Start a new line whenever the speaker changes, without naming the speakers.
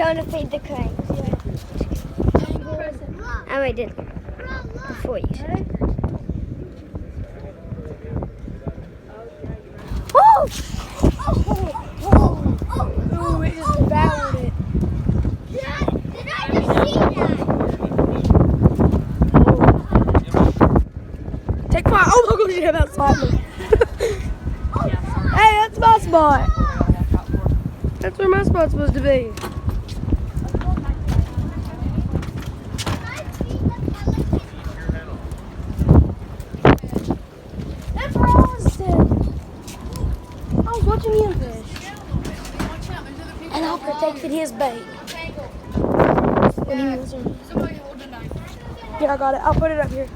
Going to feed the crane. Oh, I did. Before you said. Oh!
Ooh, it just battled it.
Did I just see that?
Take 5. Oh my gosh, you have that spot. Hey, that's my spot. That's where my spot's supposed to be. That's where I was sitting. I was watching him fish. And I protected his bait. When he was in. Yeah, I got it. I'll put it up here.